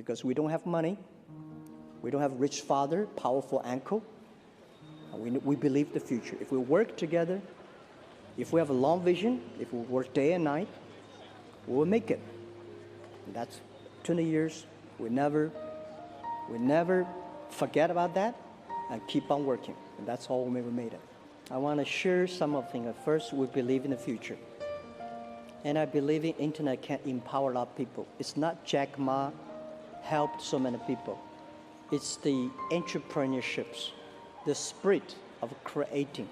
because we don't have money. We don't have rich father, powerful uncle. We believe the future. If we work together, if we have a long vision, if we work day and night, we will make it. And that's 20 years. We never forget about that and keep on working. And that's how we made it. I want to share some of the things. First, we believe in the future. And I believe the internet can empower a lot of people. It's not Jack Ma helped so many people. It's the entrepreneurships, the spirit of creating,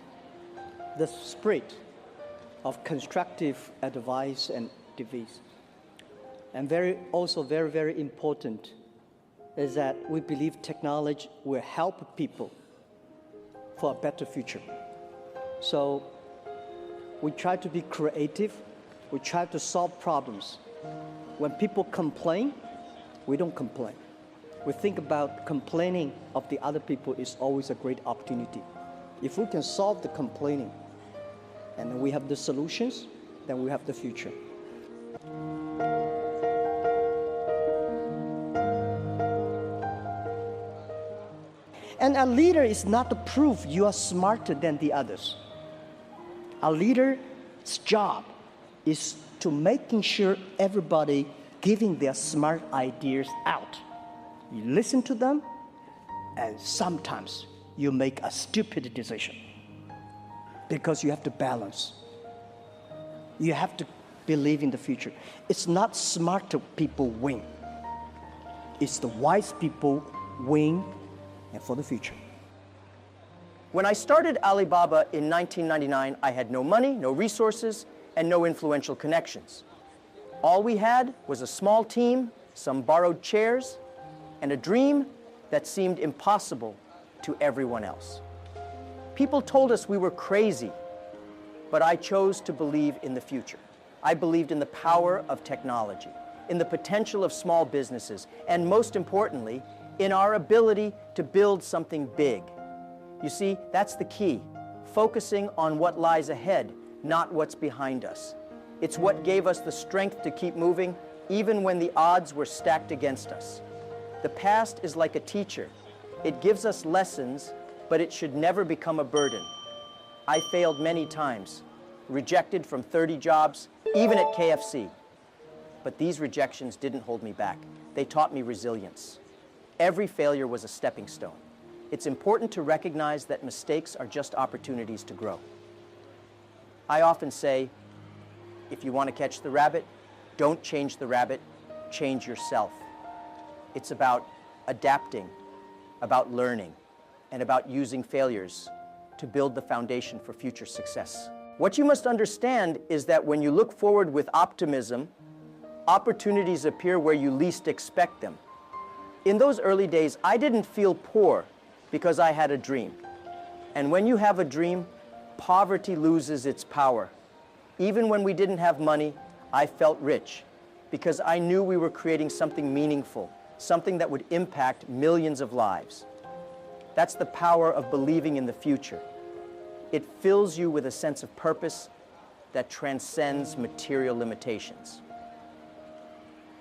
the spirit of constructive advice and device. And also very important is that we believe technology will help people for a better future. So we try to be creative. We try to solve problems. When people complain, we don't complain. We think about complaining of the other people is always a great opportunity. If we can solve the complaining and we have the solutions, then we have the future. And a leader is not to prove you are smarter than the others. A leader's job is to making sure everybody giving their smart ideas out. You listen to them, and sometimes you make a stupid decision because you have to balance. You have to believe in the future. It's not smart people win. It's the wise people win and for the future. When I started Alibaba in 1999, I had no money, no resources, and no influential connections. All we had was a small team, some borrowed chairs, and a dream that seemed impossible to everyone else. People told us we were crazy, but I chose to believe in the future. I believed in the power of technology, in the potential of small businesses, and most importantly, in our ability to build something big. You see, that's the key, focusing on what lies ahead, not what's behind us. It's what gave us the strength to keep moving, even when the odds were stacked against us. The past is like a teacher. It gives us lessons, but it should never become a burden. I failed many times, rejected from 30 jobs, even at KFC. But these rejections didn't hold me back. They taught me resilience. Every failure was a stepping stone. It's important to recognize that mistakes are just opportunities to grow. I often say, if you want to catch the rabbit, don't change the rabbit, change yourself. It's about adapting, about learning, and about using failures to build the foundation for future success. What you must understand is that when you look forward with optimism, opportunities appear where you least expect them. In those early days, I didn't feel poor because I had a dream. And when you have a dream, poverty loses its power. Even when we didn't have money, I felt rich because I knew we were creating something meaningful, something that would impact millions of lives. That's the power of believing in the future. It fills you with a sense of purpose that transcends material limitations.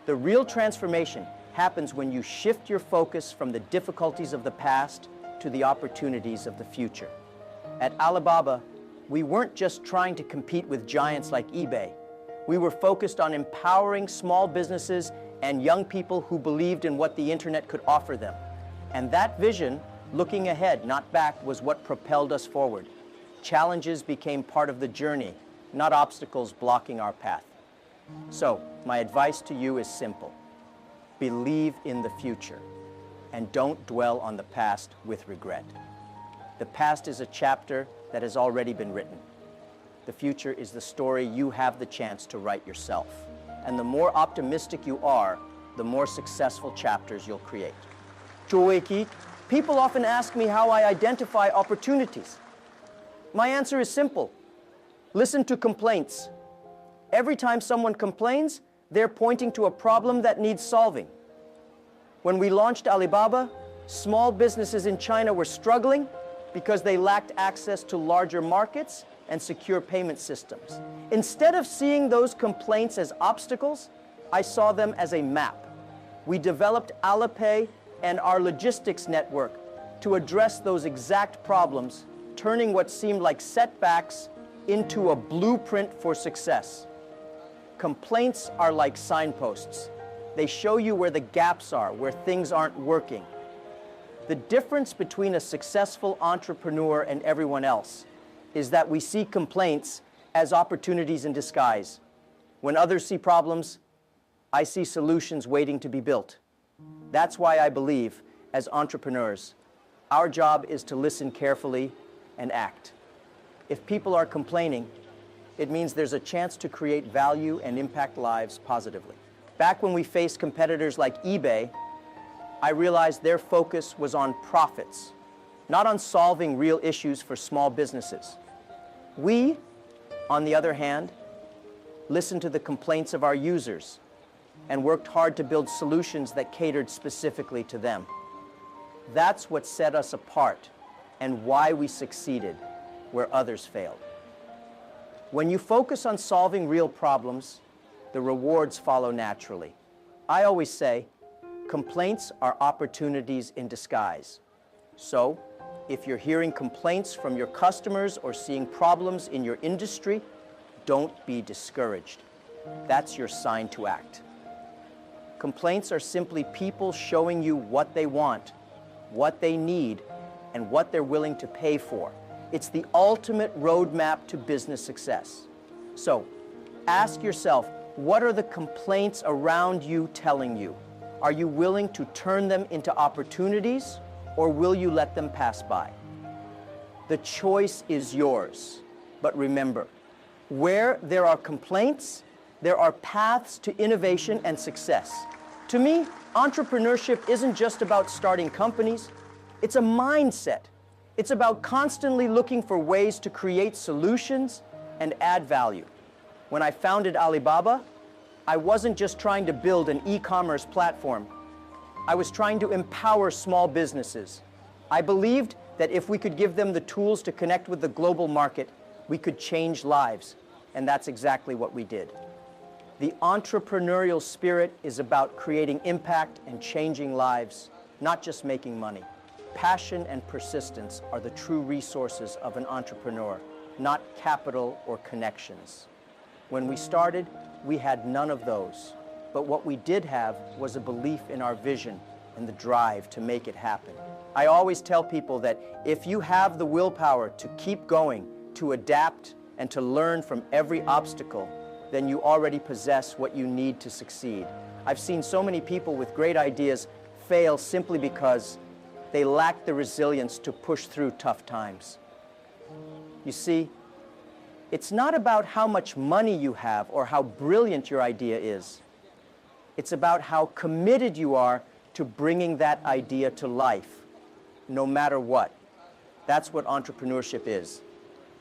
The real transformation happens when you shift your focus from the difficulties of the past to the opportunities of the future. At Alibaba, we weren't just trying to compete with giants like eBay. We were focused on empowering small businesses and young people who believed in what the internet could offer them. And that vision, looking ahead, not back, was what propelled us forward. Challenges became part of the journey, not obstacles blocking our path. So, my advice to you is simple. Believe in the future, and don't dwell on the past with regret. The past is a chapter that has already been written. The future is the story you have the chance to write yourself. And the more optimistic you are, the more successful chapters you'll create. 诸位Keith, people often ask me how I identify opportunities. My answer is simple. Listen to complaints. Every time someone complains, they're pointing to a problem that needs solving. When we launched Alibaba, small businesses in China were struggling because they lacked access to larger markets and secure payment systems. Instead of seeing those complaints as obstacles, I saw them as a map. we developed Alipay and our logistics network to address those exact problems, turning what seemed like setbacks into a blueprint for success. Complaints are like signposts. They show you where the gaps are, where things aren't working. The difference between a successful entrepreneur and everyone else is that we see complaints as opportunities in disguise. When others see problems, I see solutions waiting to be built. That's why I believe, as entrepreneurs, our job is to listen carefully and act. If people are complaining, it means there's a chance to create value and impact lives positively. Back when we faced competitors like eBay, I realized their focus was on profits, not on solving real issues for small businesses. We, on the other hand, listened to the complaints of our users and worked hard to build solutions that catered specifically to them. That's what set us apart and why we succeeded where others failed. When you focus on solving real problems, the rewards follow naturally. I always say, complaints are opportunities in disguise. So, if you're hearing complaints from your customers or seeing problems in your industry, don't be discouraged. That's your sign to act. Complaints are simply people showing you what they want, what they need, and what they're willing to pay for. It's the ultimate roadmap to business success. So, ask yourself, what are the complaints around you telling you? Are you willing to turn them into opportunities, or will you let them pass by? The choice is yours. But remember, where there are complaints, there are paths to innovation and success. To me, entrepreneurship isn't just about starting companies. It's a mindset. It's about constantly looking for ways to create solutions and add value. When I founded Alibaba, I wasn't just trying to build an e-commerce platform. I was trying to empower small businesses. I believed that if we could give them the tools to connect with the global market, we could change lives, and that's exactly what we did. The entrepreneurial spirit is about creating impact and changing lives, not just making money. Passion and persistence are the true resources of an entrepreneur, not capital or connections. When we started, we had none of those. But what we did have was a belief in our vision and the drive to make it happen. I always tell people that if you have the willpower to keep going, to adapt, and to learn from every obstacle, then you already possess what you need to succeed. I've seen so many people with great ideas fail simply because they lack the resilience to push through tough times. You see, it's not about how much money you have or how brilliant your idea is. It's about how committed you are to bringing that idea to life, no matter what. That's what entrepreneurship is.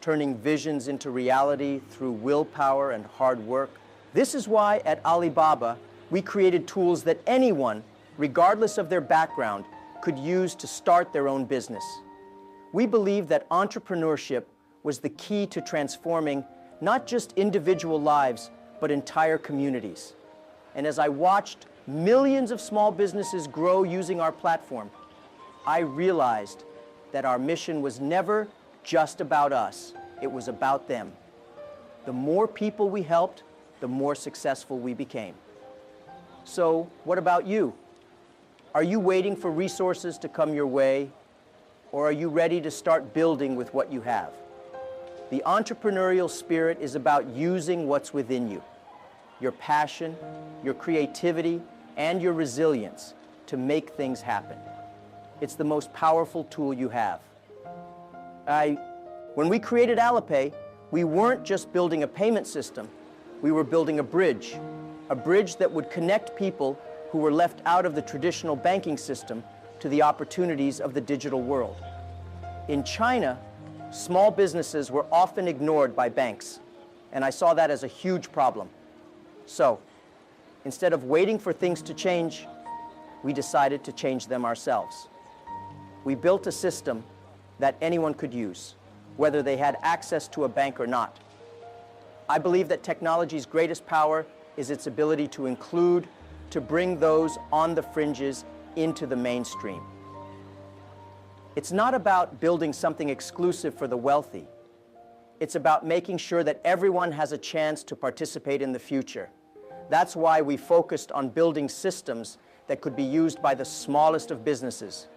Turning visions into reality through willpower and hard work. This is why at Alibaba, we created tools that anyone, regardless of their background, could use to start their own business. We believe that entrepreneurship was the key to transforming not just individual lives, but entire communities. And as I watched millions of small businesses grow using our platform, I realized that our mission was never just about us. It was about them. The more people we helped, the more successful we became. So, what about you? Are you waiting for resources to come your way, or are you ready to start building with what you have? The entrepreneurial spirit is about using what's within you, your passion, your creativity, and your resilience to make things happen. It's the most powerful tool you have. When we created Alipay, we weren't just building a payment system. We were building a bridge that would connect people who were left out of the traditional banking system to the opportunities of the digital world. In China, small businesses were often ignored by banks, and I saw that as a huge problem. So, instead of waiting for things to change, we decided to change them ourselves. We built a system that anyone could use, whether they had access to a bank or not. I believe that technology's greatest power is its ability to include, to bring those on the fringes into the mainstream. It's not about building something exclusive for the wealthy. It's about making sure that everyone has a chance to participate in the future. That's why we focused on building systems that could be used by the smallest of businesses,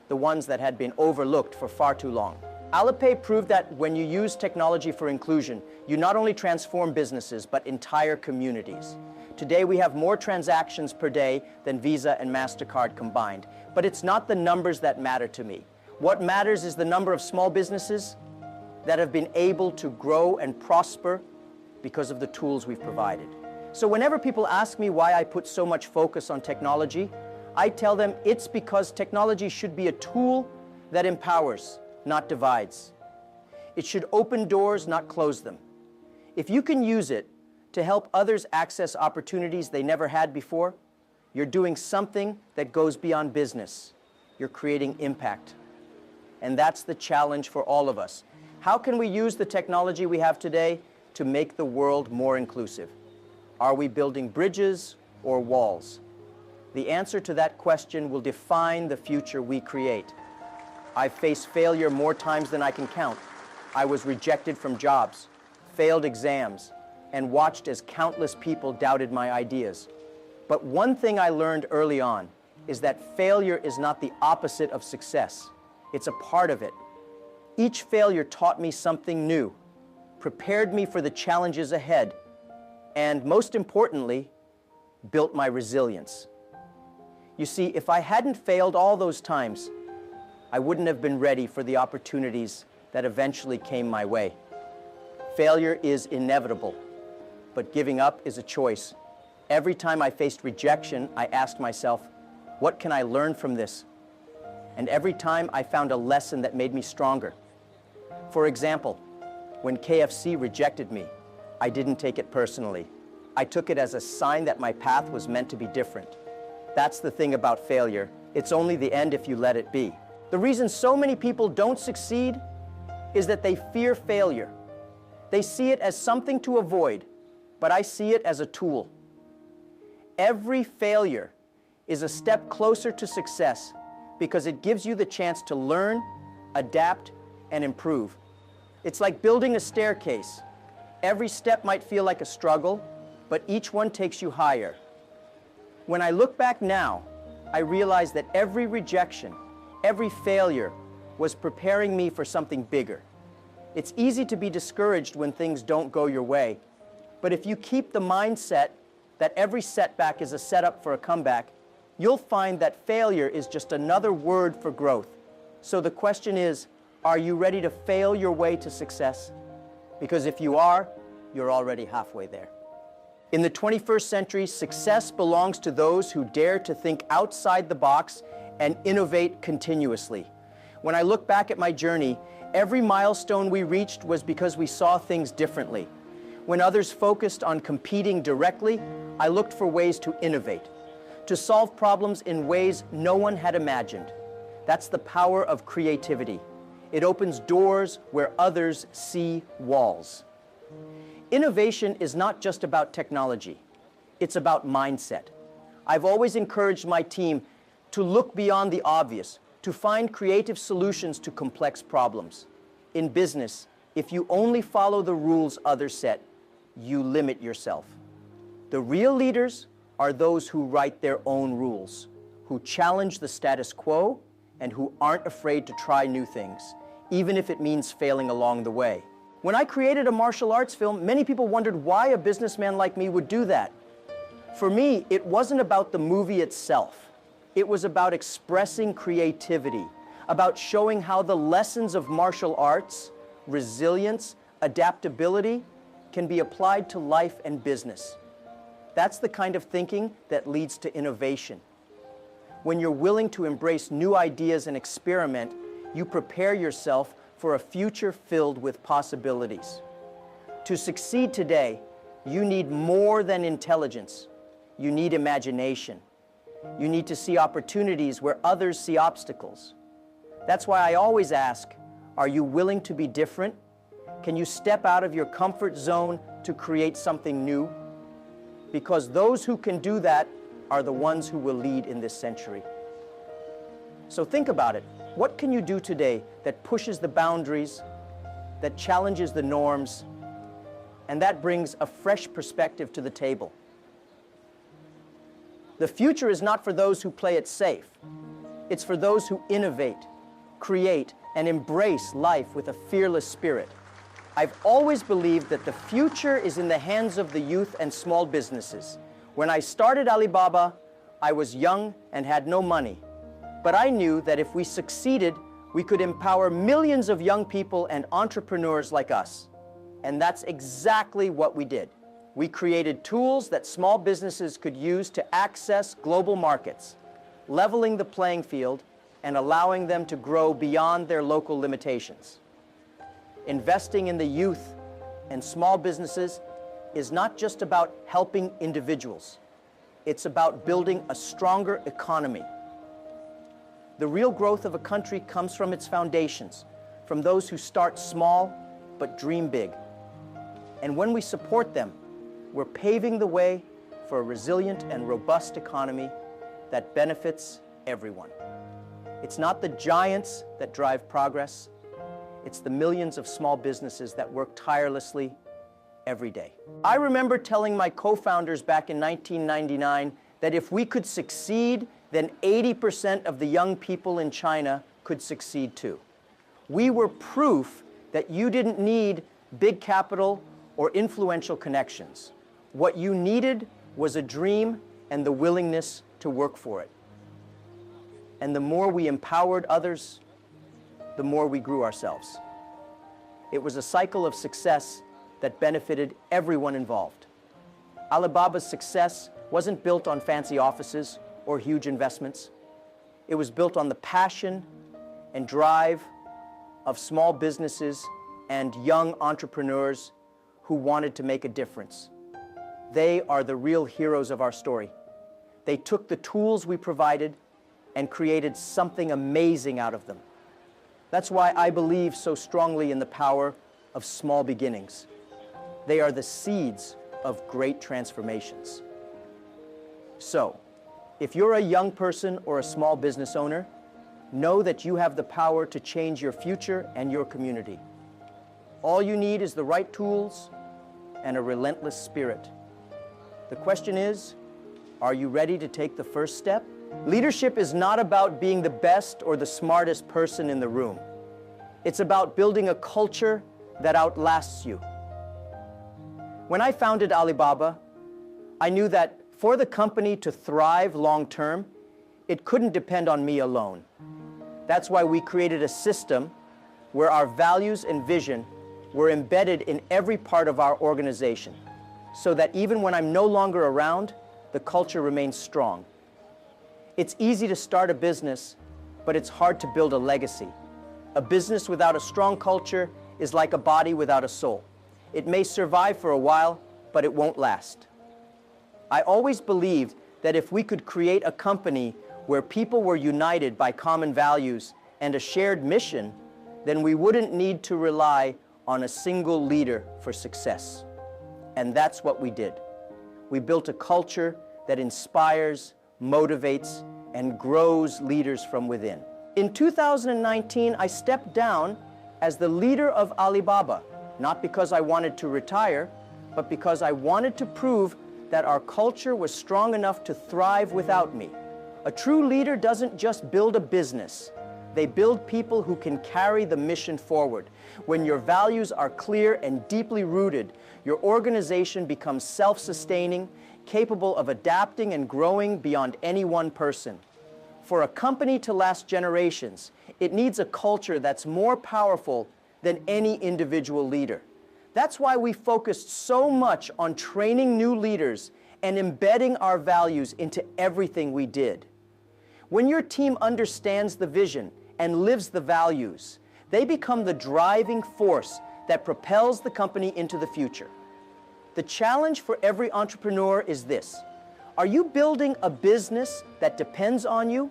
the ones that had been overlooked for far too long. Alipay proved that when you use technology for inclusion, you not only transform businesses, but entire communities. Today, we have more transactions per day than Visa and MasterCard combined. But it's not the numbers that matter to me. What matters is the number of small businesses that have been able to grow and prosper because of the tools we've provided. So whenever people ask me why I put so much focus on technology, I tell them it's because technology should be a tool that empowers, not divides. It should open doors, not close them. If you can use it to help others access opportunities they never had before, you're doing something that goes beyond business. You're creating impact. And that's the challenge for all of us. How can we use the technology we have today to make the world more inclusive? Are we building bridges or walls? The answer to that question will define the future we create. I've faced failure more times than I can count. I was rejected from jobs, failed exams, and watched as countless people doubted my ideas. But one thing I learned early on is that failure is not the opposite of success. It's a part of it. Each failure taught me something new, prepared me for the challenges ahead, and most importantly, built my resilience. You see, if I hadn't failed all those times, I wouldn't have been ready for the opportunities that eventually came my way. Failure is inevitable, but giving up is a choice. Every time I faced rejection, I asked myself, what can I learn from this? And every time I found a lesson that made me stronger. For example, when KFC rejected me, I didn't take it personally. I took it as a sign that my path was meant to be different. That's the thing about failure. It's only the end if you let it be. The reason so many people don't succeed is that they fear failure. They see it as something to avoid, but I see it as a tool. Every failure is a step closer to success because it gives you the chance to learn, adapt, and improve. It's like building a staircase. Every step might feel like a struggle, but each one takes you higher. When I look back now, I realize that every rejection, every failure was preparing me for something bigger. It's easy to be discouraged when things don't go your way, but if you keep the mindset that every setback is a setup for a comeback, you'll find that failure is just another word for growth. So the question is, are you ready to fail your way to success? Because if you are, you're already halfway there. In the 21st century, success belongs to those who dare to think outside the box and innovate continuously. When I look back at my journey, every milestone we reached was because we saw things differently. When others focused on competing directly, I looked for ways to innovate, to solve problems in ways no one had imagined. That's the power of creativity. It opens doors where others see walls. Innovation is not just about technology. It's about mindset. I've always encouraged my team to look beyond the obvious, to find creative solutions to complex problems. In business, if you only follow the rules others set, you limit yourself. The real leaders are those who write their own rules, who challenge the status quo, and who aren't afraid to try new things, even if it means failing along the way. When I created a martial arts film, many people wondered why a businessman like me would do that. For me, it wasn't about the movie itself. It was about expressing creativity, about showing how the lessons of martial arts, resilience, adaptability, can be applied to life and business. That's the kind of thinking that leads to innovation. When you're willing to embrace new ideas and experiment, you prepare yourself for a future filled with possibilities. To succeed today, you need more than intelligence. You need imagination. You need to see opportunities where others see obstacles. That's why I always ask, are you willing to be different? Can you step out of your comfort zone to create something new? Because those who can do that are the ones who will lead in this century. So think about it. What can you do today that pushes the boundaries, that challenges the norms, and that brings a fresh perspective to the table? The future is not for those who play it safe. It's for those who innovate, create, and embrace life with a fearless spirit. I've always believed that the future is in the hands of the youth and small businesses. When I started Alibaba, I was young and had no money. But I knew that if we succeeded, we could empower millions of young people and entrepreneurs like us. And that's exactly what we did. We created tools that small businesses could use to access global markets, leveling the playing field and allowing them to grow beyond their local limitations. Investing in the youth and small businesses is not just about helping individuals. It's about building a stronger economy. The real growth of a country comes from its foundations, from those who start small but dream big. And when we support them, we're paving the way for a resilient and robust economy that benefits everyone. It's not the giants that drive progress. It's the millions of small businesses that work tirelessly every day. I remember telling my co-founders back in 1999 that if we could succeed, then 80% of the young people in China could succeed too. We were proof that you didn't need big capital or influential connections. What you needed was a dream and the willingness to work for it. And the more we empowered others, the more we grew ourselves. It was a cycle of success that benefited everyone involved. Alibaba's success wasn't built on fancy offices or huge investments. It was built on the passion and drive of small businesses and young entrepreneurs who wanted to make a difference. They are the real heroes of our story. They took the tools we provided and created something amazing out of them. That's why I believe so strongly in the power of small beginnings. They are the seeds of great transformations. So, if you're a young person or a small business owner, know that you have the power to change your future and your community. All you need is the right tools and a relentless spirit. The question is, are you ready to take the first step? Leadership is not about being the best or the smartest person in the room. It's about building a culture that outlasts you. When I founded Alibaba, I knew that for the company to thrive long-term, it couldn't depend on me alone. That's why we created a system where our values and vision were embedded in every part of our organization, so that even when I'm no longer around, the culture remains strong. It's easy to start a business, but it's hard to build a legacy. A business without a strong culture is like a body without a soul. It may survive for a while, but it won't last. I always believed that if we could create a company where people were united by common values and a shared mission, then we wouldn't need to rely on a single leader for success. And that's what we did. We built a culture that inspires, motivates, and grows leaders from within. In 2019, I stepped down as the leader of Alibaba, not because I wanted to retire, but because I wanted to prove that our culture was strong enough to thrive without me. A true leader doesn't just build a business. They build people who can carry the mission forward. When your values are clear and deeply rooted, your organization becomes self-sustaining, capable of adapting and growing beyond any one person. For a company to last generations, it needs a culture that's more powerful than any individual leader. That's why we focused so much on training new leaders and embedding our values into everything we did. When your team understands the vision and lives the values, they become the driving force that propels the company into the future. The challenge for every entrepreneur is this: are you building a business that depends on you,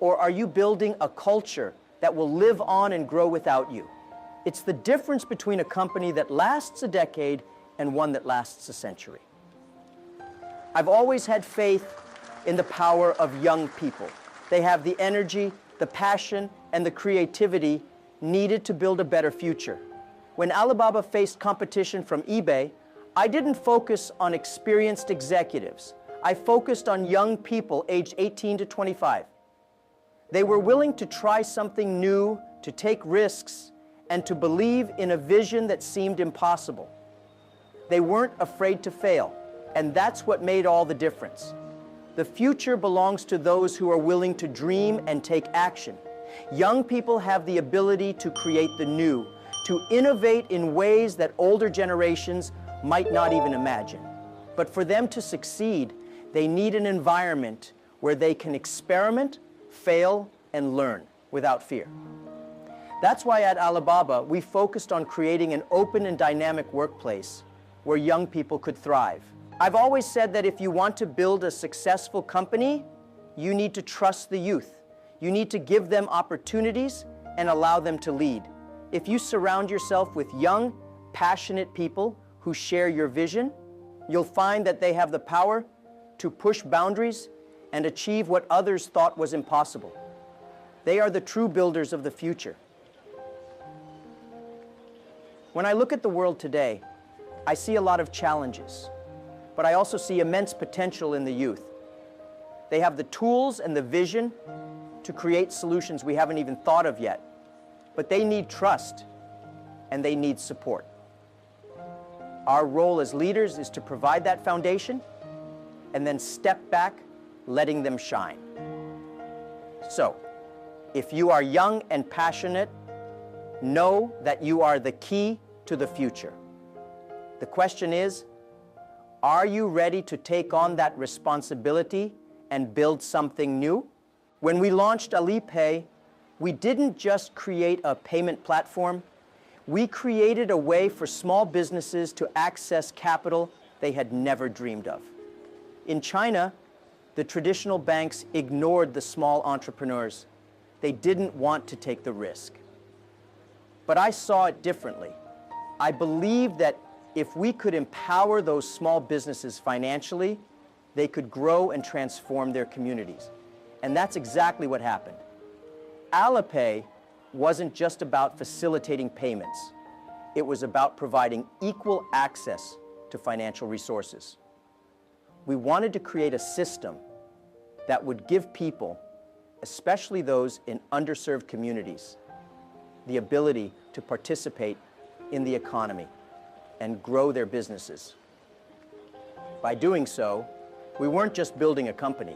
or are you building a culture that will live on and grow without you? It's the difference between a company that lasts a decade and one that lasts a century. I've always had faith in the power of young people. They have the energy, the passion, and the creativity needed to build a better future. When Alibaba faced competition from eBay, I didn't focus on experienced executives. I focused on young people aged 18 to 25. They were willing to try something new, to take risks, and to believe in a vision that seemed impossible. They weren't afraid to fail, and that's what made all the difference. The future belongs to those who are willing to dream and take action. Young people have the ability to create the new, to innovate in ways that older generations might not even imagine. But for them to succeed, they need an environment where they can experiment, fail, and learn without fear. That's why at Alibaba, we focused on creating an open and dynamic workplace where young people could thrive. I've always said that if you want to build a successful company, you need to trust the youth. You need to give them opportunities and allow them to lead. If you surround yourself with young, passionate people who share your vision, you'll find that they have the power to push boundaries and achieve what others thought was impossible. They are the true builders of the future. When I look at the world today, I see a lot of challenges, but I also see immense potential in the youth. They have the tools and the vision to create solutions we haven't even thought of yet, but they need trust and they need support. Our role as leaders is to provide that foundation and then step back, letting them shine. So, if you are young and passionate, know that you are the key to the future. The question is, are you ready to take on that responsibility and build something new? When we launched Alipay, we didn't just create a payment platform, we created a way for small businesses to access capital they had never dreamed of. In China, the traditional banks ignored the small entrepreneurs. They didn't want to take the risk. But I saw it differently. I believed that if we could empower those small businesses financially, they could grow and transform their communities. And that's exactly what happened. Alipay wasn't just about facilitating payments. It was about providing equal access to financial resources. We wanted to create a system that would give people, especially those in underserved communities, the ability to participate in the economy and grow their businesses. By doing so, we weren't just building a company.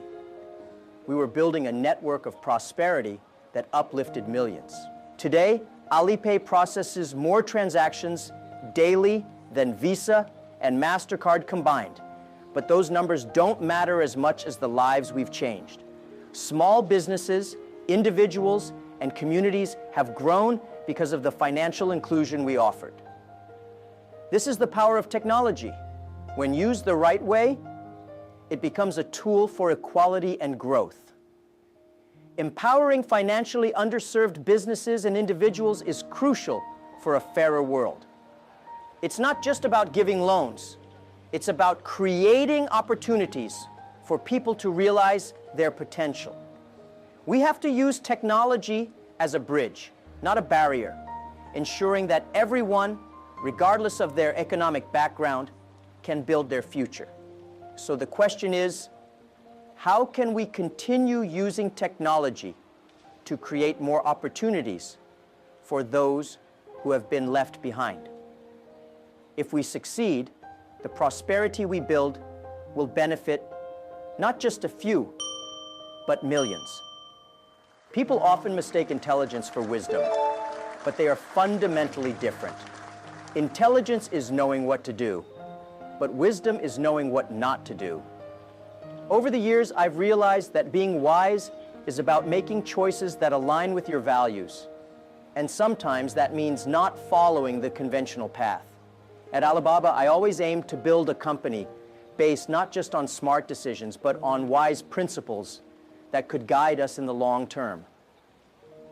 We were building a network of prosperity that uplifted millions. Today, Alipay processes more transactions daily than Visa and MasterCard combined. But those numbers don't matter as much as the lives we've changed. Small businesses, individuals, and communities have grown because of the financial inclusion we offered. This is the power of technology. When used the right way, it becomes a tool for equality and growth. Empowering financially underserved businesses and individuals is crucial for a fairer world. It's not just about giving loans. It's about creating opportunities for people to realize their potential. We have to use technology as a bridge, not a barrier, ensuring that everyone, regardless of their economic background, can build their future. So the question is, how can we continue using technology to create more opportunities for those who have been left behind? If we succeed, the prosperity we build will benefit not just a few, but millions. People often mistake intelligence for wisdom, but they are fundamentally different. Intelligence is knowing what to do, but wisdom is knowing what not to do. Over the years, I've realized that being wise is about making choices that align with your values. And sometimes that means not following the conventional path. At Alibaba, I always aimed to build a company based not just on smart decisions, but on wise principles that could guide us in the long term.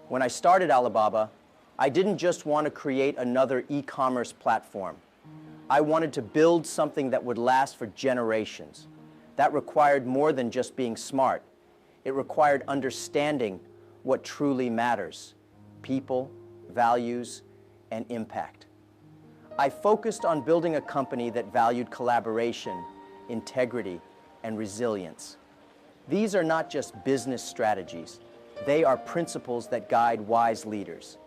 When I started Alibaba, I didn't just want to create another e-commerce platform. I wanted to build something that would last for generations, That required more than just being smart. It required understanding what truly matters: people, values, and impact. I focused on building a company that valued collaboration, integrity, and resilience. These are not just business strategies. They are principles that guide wise leaders.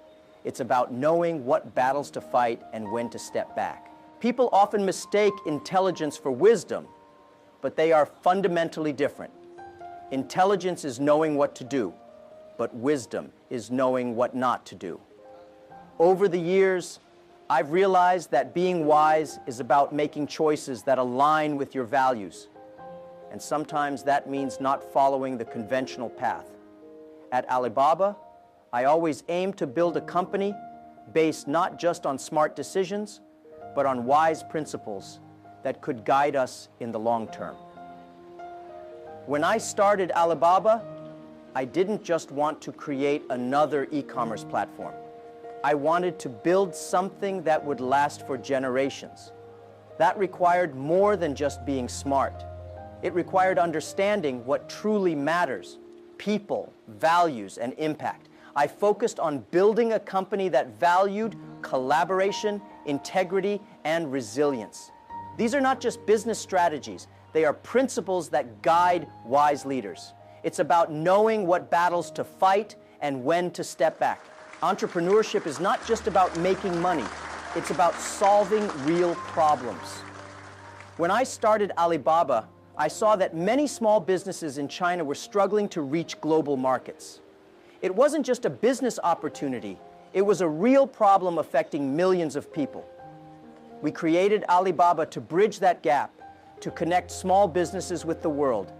It's about knowing what battles to fight and when to step back. People often mistake intelligence for wisdom, but they are fundamentally different. Intelligence is knowing what to do, but wisdom is knowing what not to do. Over the years, I've realized that being wise is about making choices that align with your values. And sometimes that means not following the conventional path. At Alibaba, I always aimed to build a company based not just on smart decisions, but on wise principles that could guide us in the long term. When I started Alibaba, I didn't just want to create another e-commerce platform. I wanted to build something that would last for generations. That required more than just being smart. It required understanding what truly matters: people, values, and impact. I focused on building a company that valued collaboration, integrity, and resilience. These are not just business strategies. They are principles that guide wise leaders. It's about knowing what battles to fight and when to step back. Entrepreneurship is not just about making money. It's about solving real problems. When I started Alibaba, I saw that many small businesses in China were struggling to reach global markets. It wasn't just a business opportunity. It was a real problem affecting millions of people. We created Alibaba to bridge that gap, to connect small businesses with the world.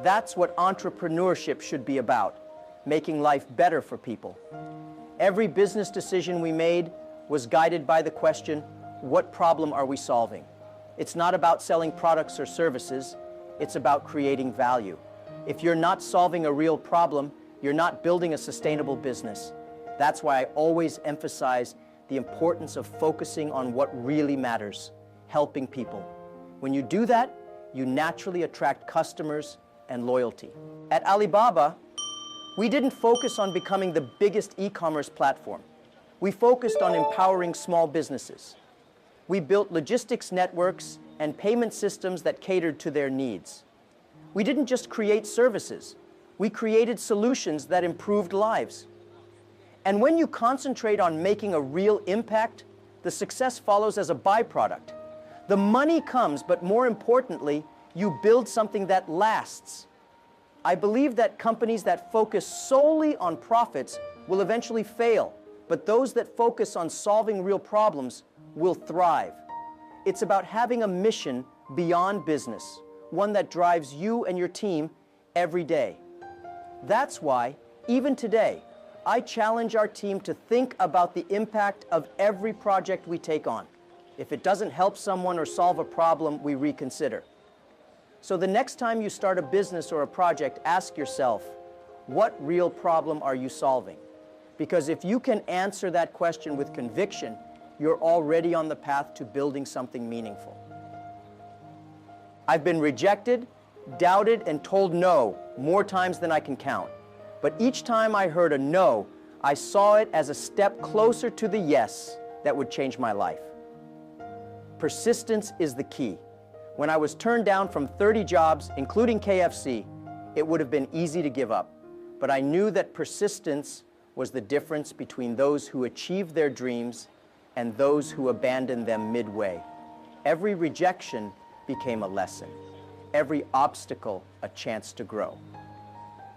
That's what entrepreneurship should be about: making life better for people. Every business decision we made was guided by the question, what problem are we solving? It's not about selling products or services. It's about creating value. If you're not solving a real problem, you're not building a sustainable business. That's why I always emphasize the importance of focusing on what really matters: helping people. When you do that, you naturally attract customers and loyalty. At Alibaba, we didn't focus on becoming the biggest e-commerce platform. We focused on empowering small businesses. We built logistics networks and payment systems that catered to their needs. We didn't just create services. We created solutions that improved lives. And when you concentrate on making a real impact, the success follows as a byproduct. The money comes, but more importantly, you build something that lasts. I believe that companies that focus solely on profits will eventually fail, but those that focus on solving real problems will thrive. It's about having a mission beyond business, one that drives you and your team every day. That's why, even today, I challenge our team to think about the impact of every project we take on. If it doesn't help someone or solve a problem, we reconsider. So the next time you start a business or a project, ask yourself, what real problem are you solving? Because if you can answer that question with conviction, you're already on the path to building something meaningful. I've been rejected, doubted, and told no more times than I can count. But each time I heard a no, I saw it as a step closer to the yes that would change my life. Persistence is the key. When I was turned down from 30 jobs, including KFC, it would have been easy to give up. But I knew that persistence was the difference between those who achieved their dreams and those who abandoned them midway. Every rejection became a lesson. Every obstacle a chance to grow.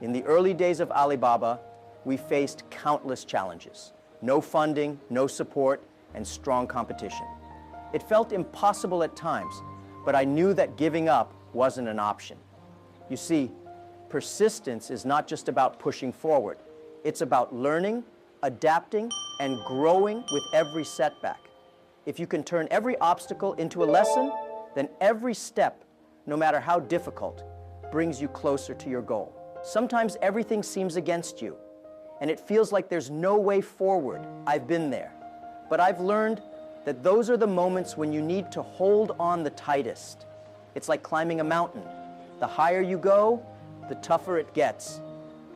In the early days of Alibaba, we faced countless challenges. No funding, no support, and strong competition. It felt impossible at times, but I knew that giving up wasn't an option. You see, persistence is not just about pushing forward. It's about learning, adapting, and growing with every setback. If you can turn every obstacle into a lesson, then every step, no matter how difficult, brings you closer to your goal. Sometimes everything seems against you, and it feels like there's no way forward. I've been there. But I've learned that those are the moments when you need to hold on the tightest. It's like climbing a mountain. The higher you go, the tougher it gets.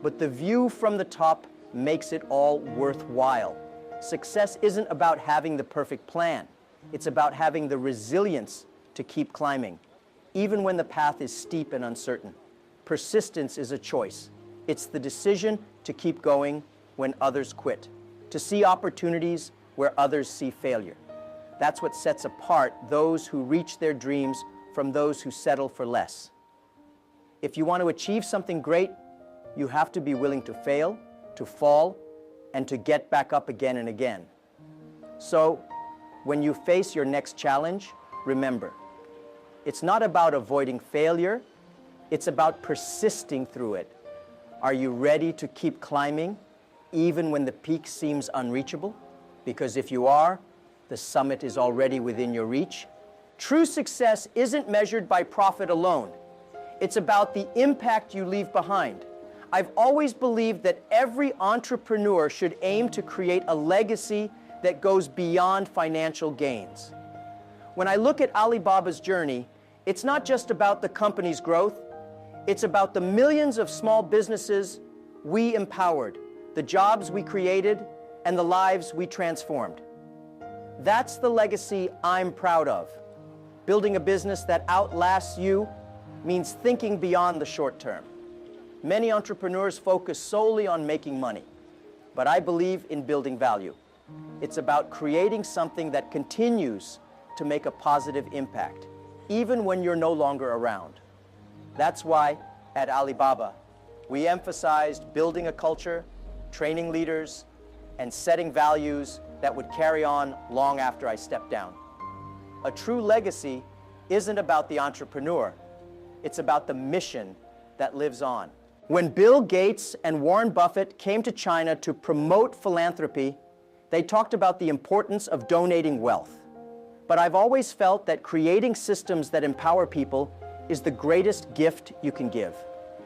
But the view from the top makes it all worthwhile. Success isn't about having the perfect plan. It's about having the resilience to keep climbing, even when the path is steep and uncertain. Persistence is a choice. It's the decision to keep going when others quit, to see opportunities where others see failure. That's what sets apart those who reach their dreams from those who settle for less. If you want to achieve something great, you have to be willing to fail, to fall, and to get back up again and again. So, when you face your next challenge, remember, it's not about avoiding failure, it's about persisting through it. Are you ready to keep climbing, even when the peak seems unreachable? Because if you are, the summit is already within your reach. True success isn't measured by profit alone. It's about the impact you leave behind. I've always believed that every entrepreneur should aim to create a legacy that goes beyond financial gains. When I look at Alibaba's journey, it's not just about the company's growth, it's about the millions of small businesses we empowered, the jobs we created, and the lives we transformed. That's the legacy I'm proud of. Building a business that outlasts you means thinking beyond the short term. Many entrepreneurs focus solely on making money, but I believe in building value. It's about creating something that continues to make a positive impact, even when you're no longer around. That's why, at Alibaba, we emphasized building a culture, training leaders, and setting values that would carry on long after I stepped down. A true legacy isn't about the entrepreneur, it's about the mission that lives on. When Bill Gates and Warren Buffett came to China to promote philanthropy, they talked about the importance of donating wealth. But I've always felt that creating systems that empower people is the greatest gift you can give.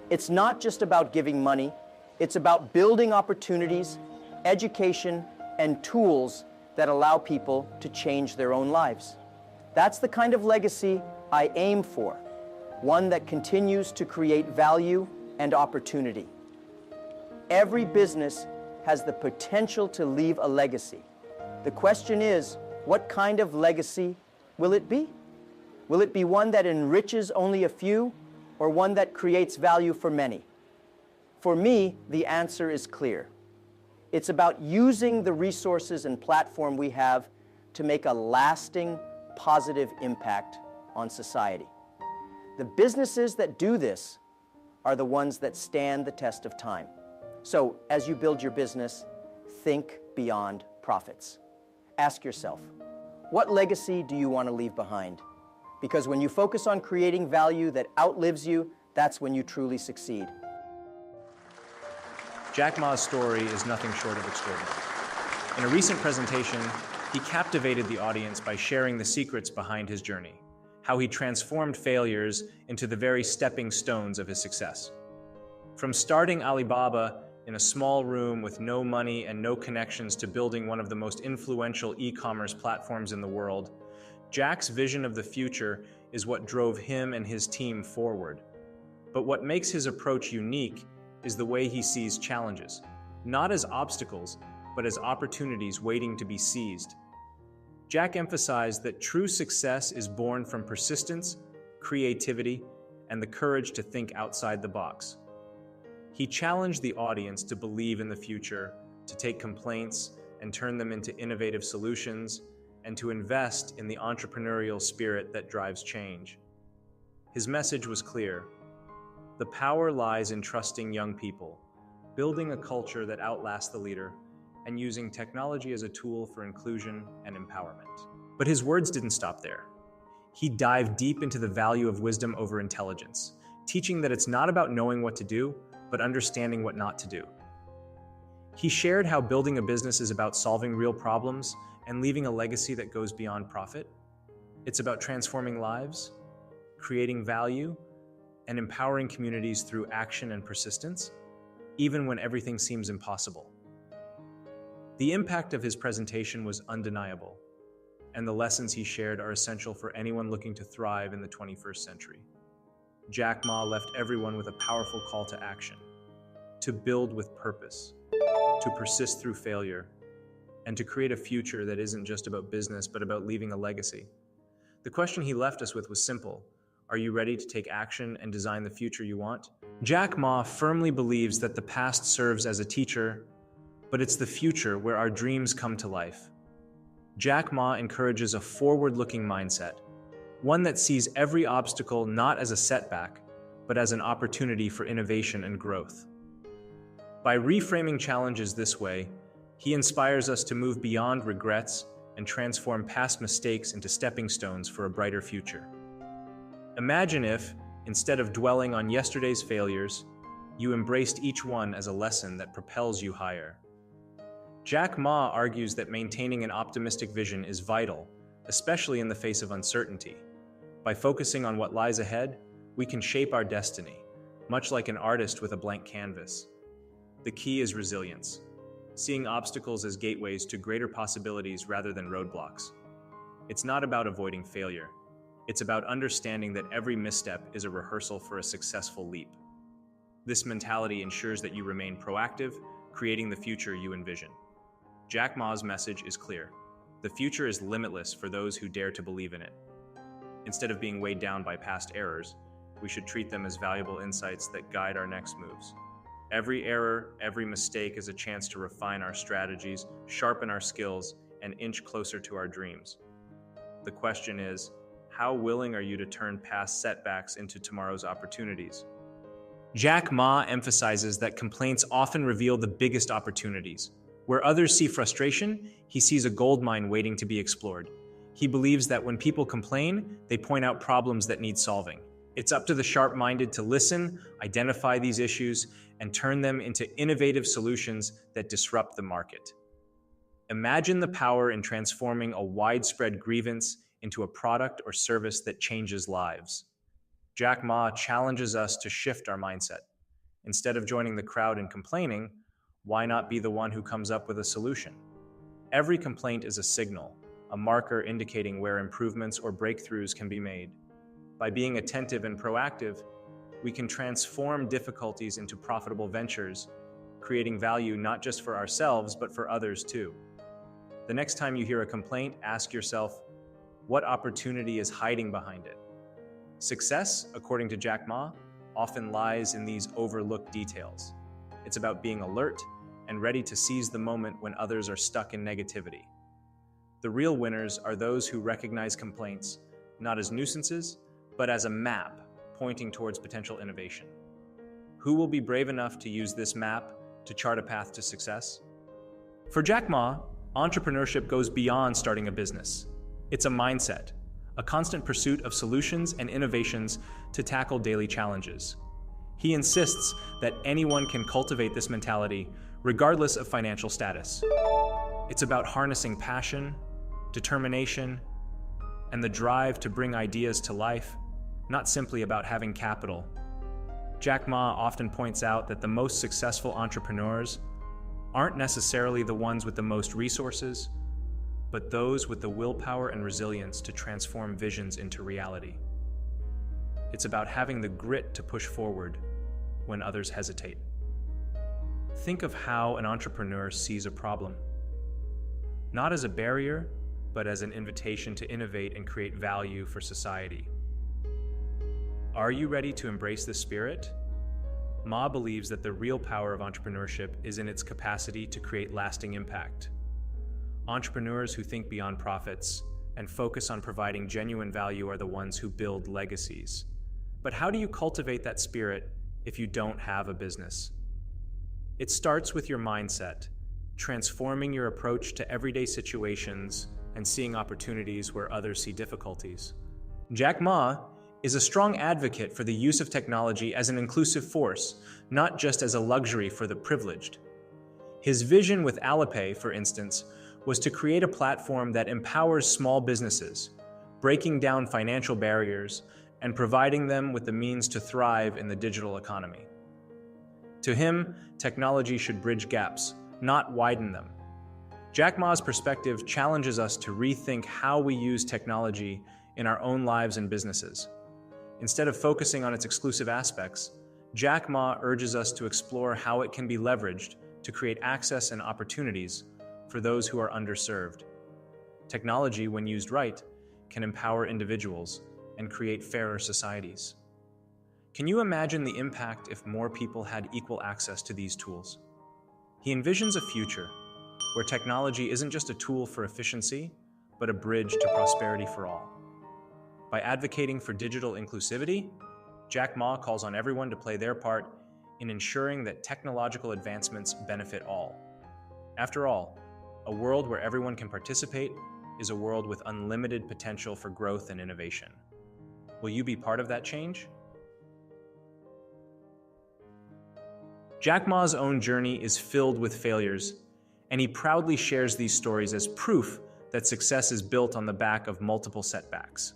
It's not just about giving money, it's about building opportunities, education, and tools that allow people to change their own lives. That's the kind of legacy I aim for, one that continues to create value and opportunity. Every business has the potential to leave a legacy. The question is, what kind of legacy will it be? Will it be one that enriches only a few, or one that creates value for many? For me, the answer is clear. It's about using the resources and platform we have to make a lasting, positive impact on society. The businesses that do this are the ones that stand the test of time. So, as you build your business, think beyond profits. Ask yourself, what legacy do you want to leave behind? Because when you focus on creating value that outlives you, that's when you truly succeed. Jack Ma's story is nothing short of extraordinary. In a recent presentation, he captivated the audience by sharing the secrets behind his journey, how he transformed failures into the very stepping stones of his success. From starting Alibaba in a small room with no money and no connections to building one of the most influential e-commerce platforms in the world, Jack's vision of the future is what drove him and his team forward. But what makes his approach unique is the way he sees challenges, not as obstacles, but as opportunities waiting to be seized. Jack emphasized that true success is born from persistence, creativity, and the courage to think outside the box. He challenged the audience to believe in the future, to take complaints and turn them into innovative solutions, and to invest in the entrepreneurial spirit that drives change. His message was clear. The power lies in trusting young people, building a culture that outlasts the leader, and using technology as a tool for inclusion and empowerment. But his words didn't stop there. He dived deep into the value of wisdom over intelligence, teaching that it's not about knowing what to do, but understanding what not to do. He shared how building a business is about solving real problems and leaving a legacy that goes beyond profit. It's about transforming lives, creating value, and empowering communities through action and persistence, even when everything seems impossible. The impact of his presentation was undeniable, and the lessons he shared are essential for anyone looking to thrive in the 21st century. Jack Ma left everyone with a powerful call to action: to build with purpose, to persist through failure, and to create a future that isn't just about business, but about leaving a legacy. The question he left us with was simple: are you ready to take action and design the future you want? Jack Ma firmly believes that the past serves as a teacher, but it's the future where our dreams come to life. Jack Ma encourages a forward-looking mindset, one that sees every obstacle not as a setback, but as an opportunity for innovation and growth. By reframing challenges this way, he inspires us to move beyond regrets and transform past mistakes into stepping stones for a brighter future. Imagine if, instead of dwelling on yesterday's failures, you embraced each one as a lesson that propels you higher. Jack Ma argues that maintaining an optimistic vision is vital, especially in the face of uncertainty. By focusing on what lies ahead, we can shape our destiny, much like an artist with a blank canvas. The key is resilience, seeing obstacles as gateways to greater possibilities rather than roadblocks. It's not about avoiding failure. It's about understanding that every misstep is a rehearsal for a successful leap. This mentality ensures that you remain proactive, creating the future you envision. Jack Ma's message is clear: the future is limitless for those who dare to believe in it. Instead of being weighed down by past errors, we should treat them as valuable insights that guide our next moves. Every error, every mistake is a chance to refine our strategies, sharpen our skills, and inch closer to our dreams. The question is, how willing are you to turn past setbacks into tomorrow's opportunities? Jack Ma emphasizes that complaints often reveal the biggest opportunities. Where others see frustration, he sees a goldmine waiting to be explored. He believes that when people complain, they point out problems that need solving. It's up to the sharp-minded to listen, identify these issues, and turn them into innovative solutions that disrupt the market. Imagine the power in transforming a widespread grievance into a product or service that changes lives. Jack Ma challenges us to shift our mindset. Instead of joining the crowd in complaining, why not be the one who comes up with a solution? Every complaint is a signal, a marker indicating where improvements or breakthroughs can be made. By being attentive and proactive, we can transform difficulties into profitable ventures, creating value not just for ourselves, but for others too. The next time you hear a complaint, ask yourself, what opportunity is hiding behind it? Success, according to Jack Ma, often lies in these overlooked details. It's about being alert and ready to seize the moment when others are stuck in negativity. The real winners are those who recognize complaints not as nuisances, but as a map pointing towards potential innovation. Who will be brave enough to use this map to chart a path to success? For Jack Ma, entrepreneurship goes beyond starting a business. It's a mindset, a constant pursuit of solutions and innovations to tackle daily challenges. He insists that anyone can cultivate this mentality regardless of financial status. It's about harnessing passion, determination, and the drive to bring ideas to life, not simply about having capital. Jack Ma often points out that the most successful entrepreneurs aren't necessarily the ones with the most resources, but those with the willpower and resilience to transform visions into reality. It's about having the grit to push forward when others hesitate. Think of how an entrepreneur sees a problem. Not as a barrier, but as an invitation to innovate and create value for society. Are you ready to embrace this spirit? Ma believes that the real power of entrepreneurship is in its capacity to create lasting impact. Entrepreneurs who think beyond profits and focus on providing genuine value are the ones who build legacies. But how do you cultivate that spirit if you don't have a business? It starts with your mindset, transforming your approach to everyday situations and seeing opportunities where others see difficulties. Jack Ma is a strong advocate for the use of technology as an inclusive force, not just as a luxury for the privileged. His vision with Alipay, for instance, was to create a platform that empowers small businesses, breaking down financial barriers and providing them with the means to thrive in the digital economy. To him, technology should bridge gaps, not widen them. Jack Ma's perspective challenges us to rethink how we use technology in our own lives and businesses. Instead of focusing on its exclusive aspects, Jack Ma urges us to explore how it can be leveraged to create access and opportunities for those who are underserved. Technology, when used right, can empower individuals and create fairer societies. Can you imagine the impact if more people had equal access to these tools? He envisions a future where technology isn't just a tool for efficiency, but a bridge to prosperity for all. By advocating for digital inclusivity, Jack Ma calls on everyone to play their part in ensuring that technological advancements benefit all. After all, a world where everyone can participate is a world with unlimited potential for growth and innovation. Will you be part of that change? Jack Ma's own journey is filled with failures, and he proudly shares these stories as proof that success is built on the back of multiple setbacks.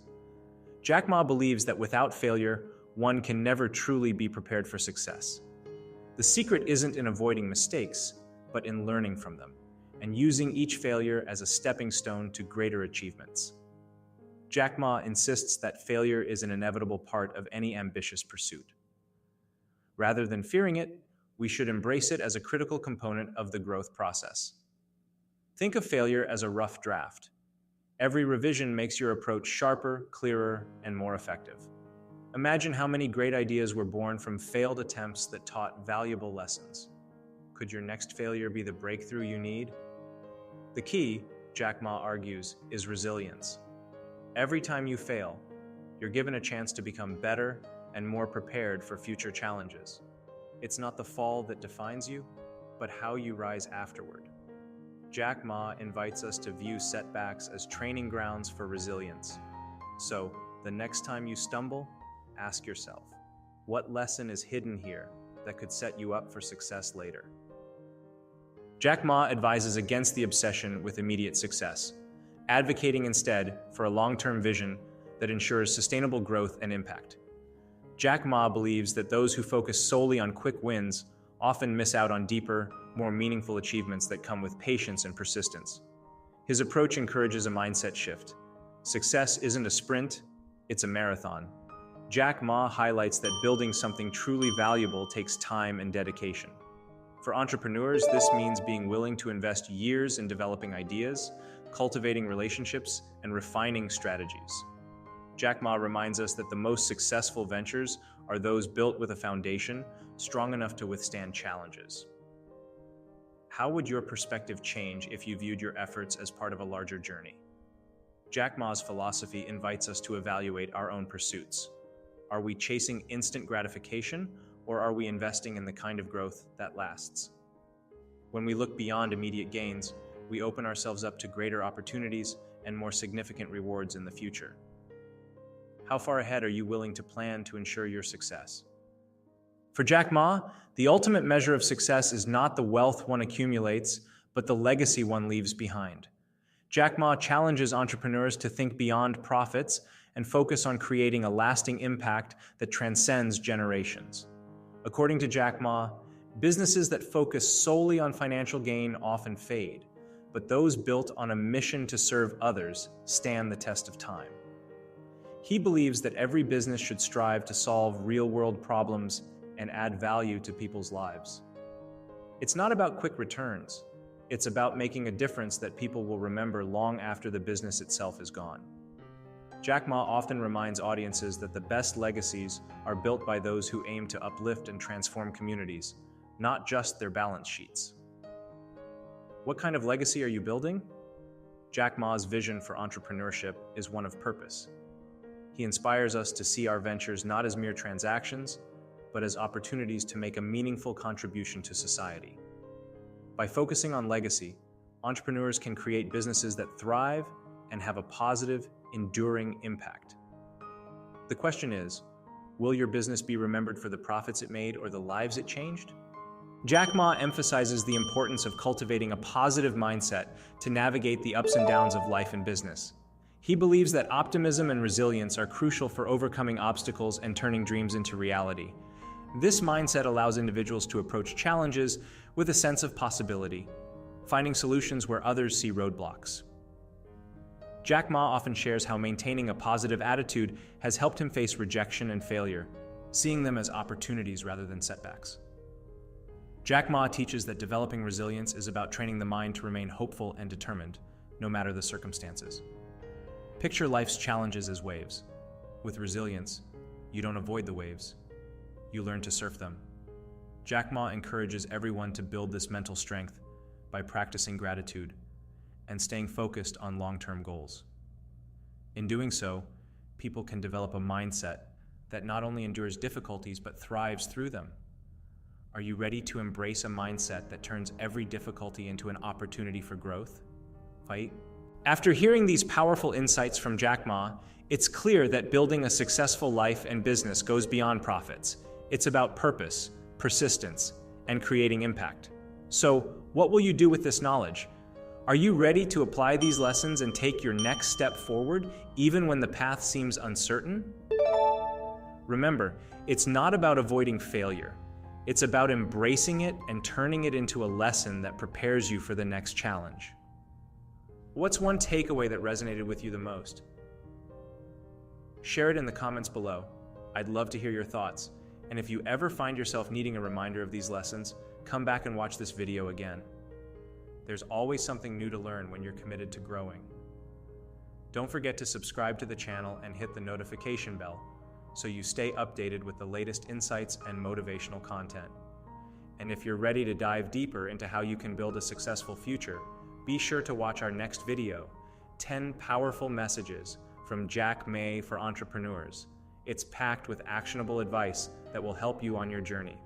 Jack Ma believes that without failure, one can never truly be prepared for success. The secret isn't in avoiding mistakes, but in learning from them, and using each failure as a stepping stone to greater achievements. Jack Ma insists that failure is an inevitable part of any ambitious pursuit. Rather than fearing it, we should embrace it as a critical component of the growth process. Think of failure as a rough draft. Every revision makes your approach sharper, clearer, and more effective. Imagine how many great ideas were born from failed attempts that taught valuable lessons. Could your next failure be the breakthrough you need? The key, Jack Ma argues, is resilience. Every time you fail, you're given a chance to become better and more prepared for future challenges. It's not the fall that defines you, but how you rise afterward. Jack Ma invites us to view setbacks as training grounds for resilience. So, the next time you stumble, ask yourself, what lesson is hidden here that could set you up for success later? Jack Ma advises against the obsession with immediate success, advocating instead for a long-term vision that ensures sustainable growth and impact. Jack Ma believes that those who focus solely on quick wins often miss out on deeper, more meaningful achievements that come with patience and persistence. His approach encourages a mindset shift. Success isn't a sprint, it's a marathon. Jack Ma highlights that building something truly valuable takes time and dedication. For entrepreneurs, this means being willing to invest years in developing ideas, cultivating relationships, and refining strategies. Jack Ma reminds us that the most successful ventures are those built with a foundation strong enough to withstand challenges. How would your perspective change if you viewed your efforts as part of a larger journey? Jack Ma's philosophy invites us to evaluate our own pursuits. Are we chasing instant gratification, or are we investing in the kind of growth that lasts? When we look beyond immediate gains, we open ourselves up to greater opportunities and more significant rewards in the future. How far ahead are you willing to plan to ensure your success? For Jack Ma, the ultimate measure of success is not the wealth one accumulates, but the legacy one leaves behind. Jack Ma challenges entrepreneurs to think beyond profits and focus on creating a lasting impact that transcends generations. According to Jack Ma, businesses that focus solely on financial gain often fade, but those built on a mission to serve others stand the test of time. He believes that every business should strive to solve real-world problems and add value to people's lives. It's not about quick returns. It's about making a difference that people will remember long after the business itself is gone. Jack Ma often reminds audiences that the best legacies are built by those who aim to uplift and transform communities, not just their balance sheets. What kind of legacy are you building? Jack Ma's vision for entrepreneurship is one of purpose. He inspires us to see our ventures not as mere transactions, but as opportunities to make a meaningful contribution to society. By focusing on legacy, entrepreneurs can create businesses that thrive and have a positive, enduring impact. The question is, will your business be remembered for the profits it made or the lives it changed? Jack Ma emphasizes the importance of cultivating a positive mindset to navigate the ups and downs of life and business. He believes that optimism and resilience are crucial for overcoming obstacles and turning dreams into reality. This mindset allows individuals to approach challenges with a sense of possibility, finding solutions where others see roadblocks. Jack Ma often shares how maintaining a positive attitude has helped him face rejection and failure, seeing them as opportunities rather than setbacks. Jack Ma teaches that developing resilience is about training the mind to remain hopeful and determined, no matter the circumstances. Picture life's challenges as waves. With resilience, you don't avoid the waves, you learn to surf them. Jack Ma encourages everyone to build this mental strength by practicing gratitude and staying focused on long-term goals. In doing so, people can develop a mindset that not only endures difficulties but thrives through them. Are you ready to embrace a mindset that turns every difficulty into an opportunity for growth? Fight? After hearing these powerful insights from Jack Ma, it's clear that building a successful life and business goes beyond profits. It's about purpose, persistence, and creating impact. So, what will you do with this knowledge? Are you ready to apply these lessons and take your next step forward, even when the path seems uncertain? Remember, it's not about avoiding failure. It's about embracing it and turning it into a lesson that prepares you for the next challenge. What's one takeaway that resonated with you the most? Share it in the comments below. I'd love to hear your thoughts. And if you ever find yourself needing a reminder of these lessons, come back and watch this video again. There's always something new to learn when you're committed to growing. Don't forget to subscribe to the channel and hit the notification bell so you stay updated with the latest insights and motivational content. And if you're ready to dive deeper into how you can build a successful future, be sure to watch our next video, 10 Powerful Messages from Jack Ma for Entrepreneurs. It's packed with actionable advice that will help you on your journey.